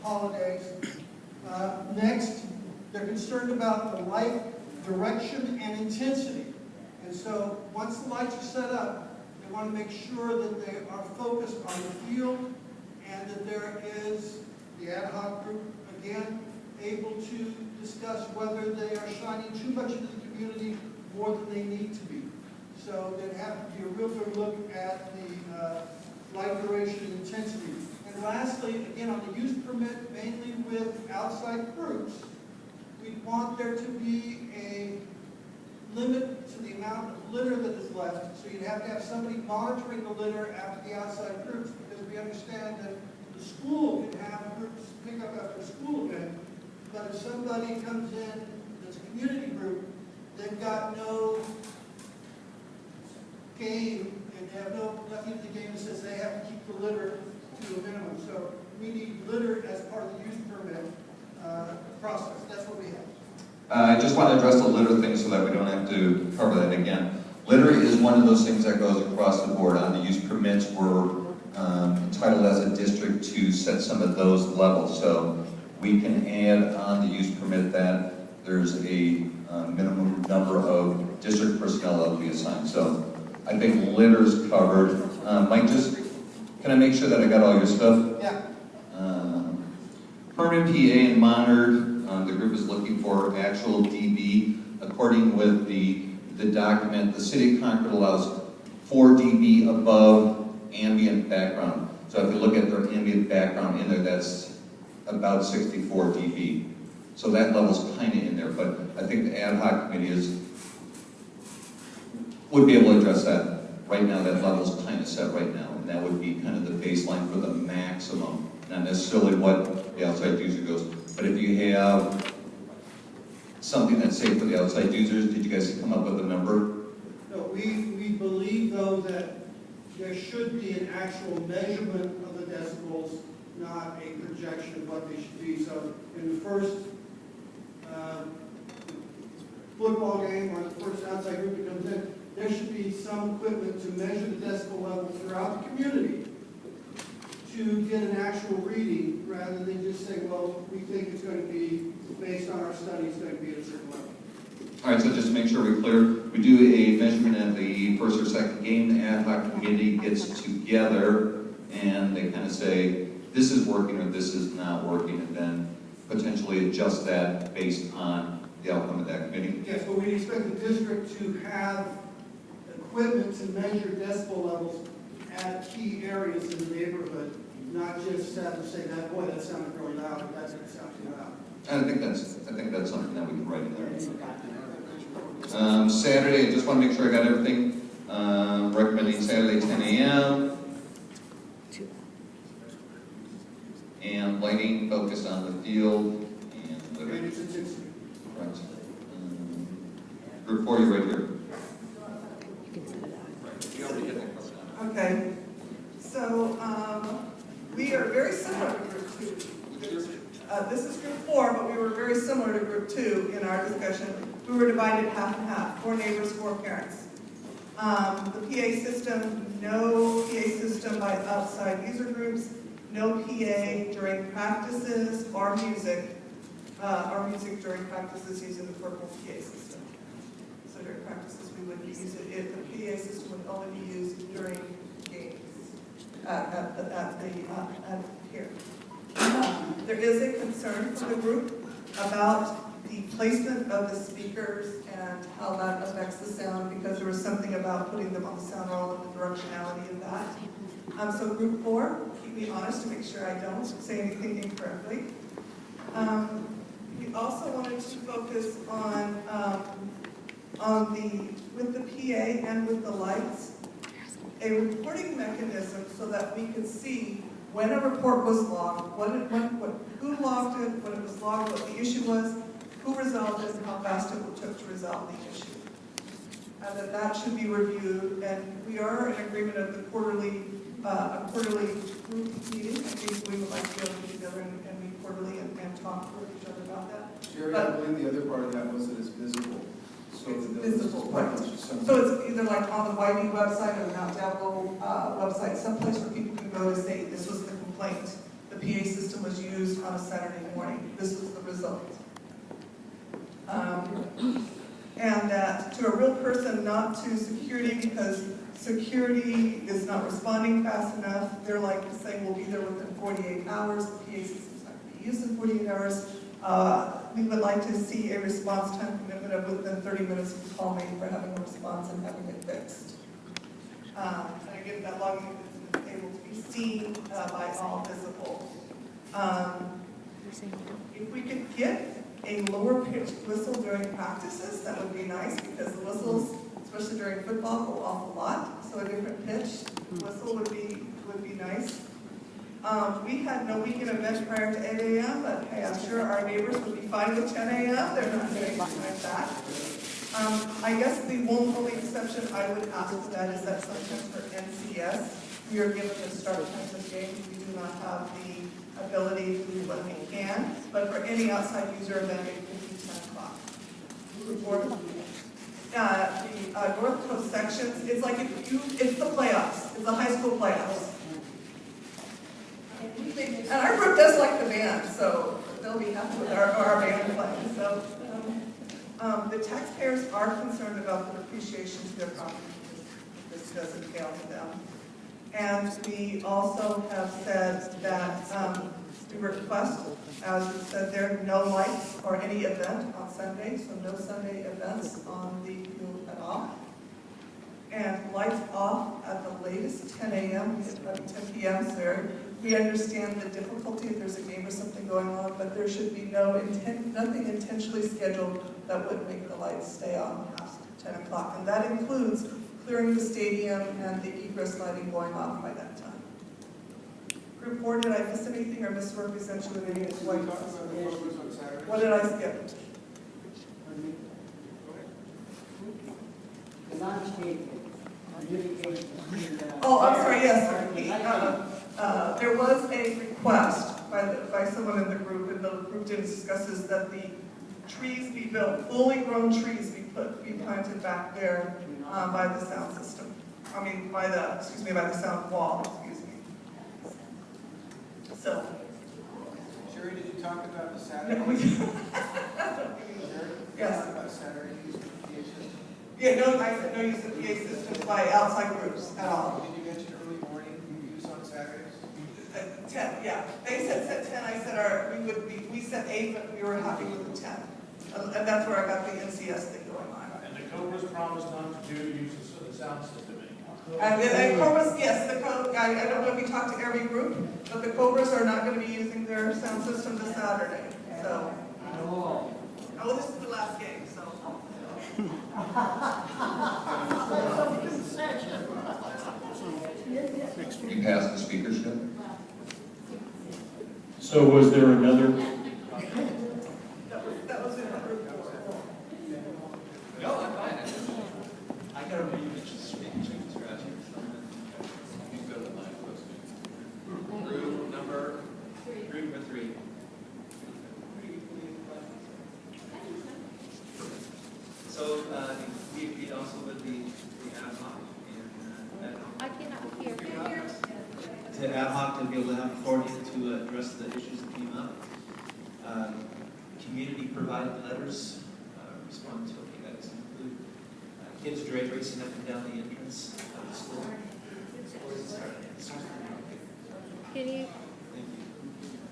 holidays. Next, they're concerned about the light direction and intensity. And so once the lights are set up, they want to make sure that they are focused on the field and that there is the ad hoc group, again, able to discuss whether they are shining too much into the community more than they need to be. So there'd have to be a real good look at the light duration and intensity. And lastly, again, on the use permit, mainly with outside groups, we want there to be a limit to the amount of litter that is left. So you'd have to have somebody monitoring the litter after the outside groups, because we understand that the school can have groups pick up after a school event, but if somebody comes in that's a community group, they've got no game, and they have nothing in the game that says they have to keep the litter to a minimum. So we need litter as part of the use permit process. That's what we have. I just want to address the litter thing so that we don't have to cover that again. Litter is one of those things that goes across the board. On the use permits, we're entitled as a district to set some of those levels. So we can add on the use permit that there's a minimum number of district personnel that will be assigned. So I think litter's covered. Mike, can I make sure that I got all your stuff? Yeah. Permanent PA and monitored. The group is looking for actual dB. According with the document, the city of Concord allows 4 dB above ambient background. So if you look at their ambient background in there, that's about 64 dB. So that level's kind of in there, but I think the ad hoc committee would be able to address that. Right now, that level's kind of set right now, and that would be kind of the baseline for the maximum, not necessarily what the outside user goes. But if you have something that's safe for the outside users, did you guys come up with a number? No, we believe, though, that there should be an actual measurement of the decibels, not a projection of what they should be. So in the first football game or the first outside group that comes in, there should be some equipment to measure the decibel level throughout the community to get an actual reading, rather than just say, well, we think it's going to be, based on our study, it's going to be at a certain level. All right, so just to make sure we're clear, we do a measurement at the first or second game. The ad hoc committee gets together and they kind of say, this is working or this is not working, and then potentially adjust that based on the outcome of that committee. Yes, but we expect the district to have equipment to measure decibel levels at key areas in the neighborhood, not just have to say that, boy, that sounded really loud, or that didn't sound too loud. I think that's something that we can write in there. Saturday, I just want to make sure I got everything. Recommending Saturday 10 a.m. and lighting focused on the field and litter. Right. Group 4, you're right here. Okay, so we are very similar to Group 2. This is Group 4, but we were very similar to Group 2 in our discussion. We were divided half and half, 4 neighbors, 4 parents. The PA system, no PA system by outside user groups, no PA during practices or music during practices using the portable PA system. So during practices we wouldn't use it. The PA system would only be used during games here. There is a concern for the group about the placement of the speakers and how that affects the sound, because there was something about putting them on the sound roll and the directionality of that. So Group 4, keep me honest to make sure I don't say anything incorrectly. We also wanted to focus on with the PA and with the lights, a reporting mechanism so that we could see when a report was logged, who logged it, when it was logged, what the issue was, who resolved it, and how fast it took to resolve the issue. And that should be reviewed, and we are in agreement of the quarterly group meeting. I think we would like to be able to get together and meet quarterly and talk with each other about that. Jerry, I believe the other part of that was that it's visible. So It's that visible, right. So it's either like on the YV website or the Mount Diablo website, someplace where people can go to say, this was the complaint. The PA system was used on a Saturday morning. This was the result. And that to a real person, not to security, because security is not responding fast enough. They're like saying we'll be there within 48 hours. The PA system's not going to be used in 48 hours. We would like to see a response time commitment of within 30 minutes of call me for having a response and having it fixed. And again, that logging is able to be seen by all visible. If we could get a lower pitched whistle during practices, that would be nice, because the whistles, especially during football, go off a lot. So a different pitch whistle would be nice. We had no weekend event prior to 8 a.m., but hey, I'm sure our neighbors would be fine with 10 a.m. They're not doing anything like that. I guess the one only exception I would ask for that is that sometimes for NCS, we are given the start times of games. We do not have the ability to do what we can, but for any outside user event, it could be 10 o'clock. The North Coast sections, it's like it's the playoffs. It's the high school playoffs. And our group does like the band, so they'll be happy with our band playing. So the taxpayers are concerned about the appreciation to their property this does entail to them. And we also have said that we request, as we said there, no lights or any event on Sunday, so no Sunday events on the field at all. And lights off at the latest 10 a.m., 10 p.m. Sorry. We understand the difficulty if there's a game or something going on, but there should be nothing intentionally scheduled that would make the lights stay on past 10 o'clock. And that includes clearing the stadium and the egress lighting going off by that time. Group 4, did I miss anything or misrepresent you in any way? What did I skip? Oh, I'm sorry, yes, sir. There was a request by someone in the group, and the group did discuss this, that the trees be built, fully grown trees be planted back there by the sound system. I mean, by the sound wall, excuse me. So. Sherry, did you talk about the Saturday? No, yes. About Saturday use of PA system? Yeah, no, I said no use of PA systems by outside groups at all. Did you mention early morning use on Saturdays? 10, yeah. They said 10, I said we said 8, but we were happy with the 10. And that's where I got the NCS thing going on. And the Cobras promised not to use the sound system anymore. And the Cobras, yes, I don't know if you talked to every group, but the Cobras are not going to be using their sound system this Saturday. So, oh, this is the last game, so. You passed the speakership? So was there another? That was in the group. No, I'm fine. I gotta read it, just chicken scratch here. You go to mine, group number 3. So, we agreed also with the ad hoc and I cannot hear. to ad hoc to be able to have authority to address the issues that came up. Community provided letters, respond to, okay, that doesn't include kids drag racing up and down the entrance of the school. Can you? Thank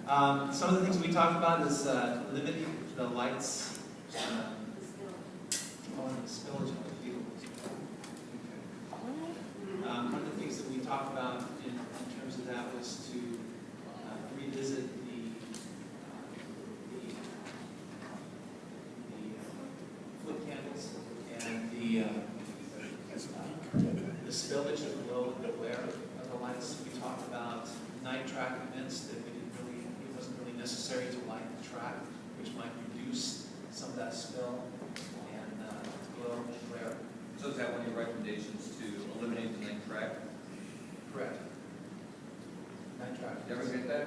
you. Some of the things we talked about is limiting the lights on the spillage on the field. One of the things that we talked about in terms of that was to revisit the foot candles and the spillage of glow and the glare of the lights. We talked about night track events that it wasn't really necessary to light the track, which might reduce some of that spill and glow and glare. So is that one of your recommendations, to eliminate the night track? Correct. Night track. Did you ever get that?